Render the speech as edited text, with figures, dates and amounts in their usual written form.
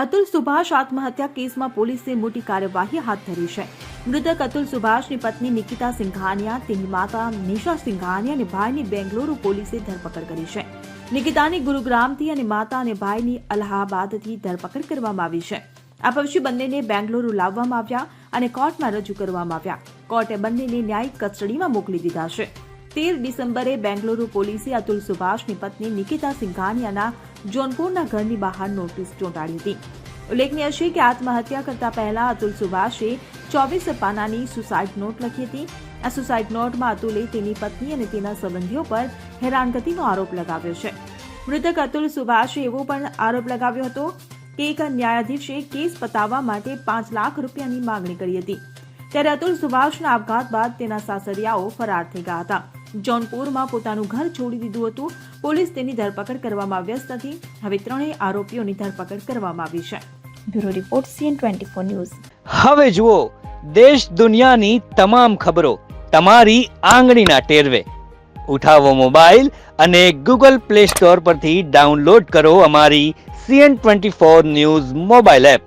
અતુલ સુભાષ આત્મહત્યા કેસમાં પોલીસે મોટી કાર્યવાહી હાથ ધરી છે। મૃતક અતુલ સુભાષની પત્ની નિકિતા સિંઘાનિયા, તેની માતા નિશા સિંઘાનિયા અને ભાઈની બેંગલુરુ પોલીસે ધરપકડ કરી છે। નિકિતાની ગુરુગ્રામથી અને માતા અને ભાઈની અલ્હાબાદથી ધરપકડ કરવામાં આવી છે। આ પછી બંનેને બેંગલુરુ લાવવામાં આવ્યા અને કોર્ટમાં રજૂ કરવામાં આવ્યા। કોર્ટે બંનેને ન્યાયિક કસ્ટડીમાં મોકલી દીધા છે। 13 ડિસેમ્બરે બેંગલુરુ પોલીસે અતુલ સુભાષની પત્ની નિકિતા સિંઘાનિયાના જોનપુરના ઘરની બહાર નોટિસ ચોંટાડી હતી। ઉલ્લેખનીય છે કે આત્મહત્યા કરતા પહેલા અતુલ સુભાષે 24 પાનાની સુસાઇડ નોટ લખી હતી। આ સુસાઇડ નોટમાં અતુલે તેની પત્ની અને તેના સંબંધીઓ પર હેરાનગતિનો આરોપ લગાવ્યો છે। મૃતક અતુલ સુભાષે એવો પણ આરોપ લગાવ્યો હતો કે એક ન્યાયાધીશે કેસ પતાવવા માટે 5 લાખ રૂપિયાની માંગણી કરી હતી। ત્યારે અતુલ સુભાષના આપઘાત બાદ તેના સાસરિયાઓ ફરાર થઈ ગયા હતા। જોનપુરમાં પોતાનું ઘર છોડી દીધું હતું। પોલીસ તેની ધરપકડ કરવામાં વ્યસ્ત હતી। હવે ત્રણેય આરોપીઓની ધરપકડ કરવામાં આવી છે। Bureau report CN24 news. હવે જુઓ દેશ દુનિયાની તમામ ખબરો તમારી આંગળીના ટેરવે। ઉઠાવો મોબાઈલ અને Google Play Store પરથી ડાઉનલોડ કરો અમારી CN24 ન્યૂઝ મોબાઈલ એપ।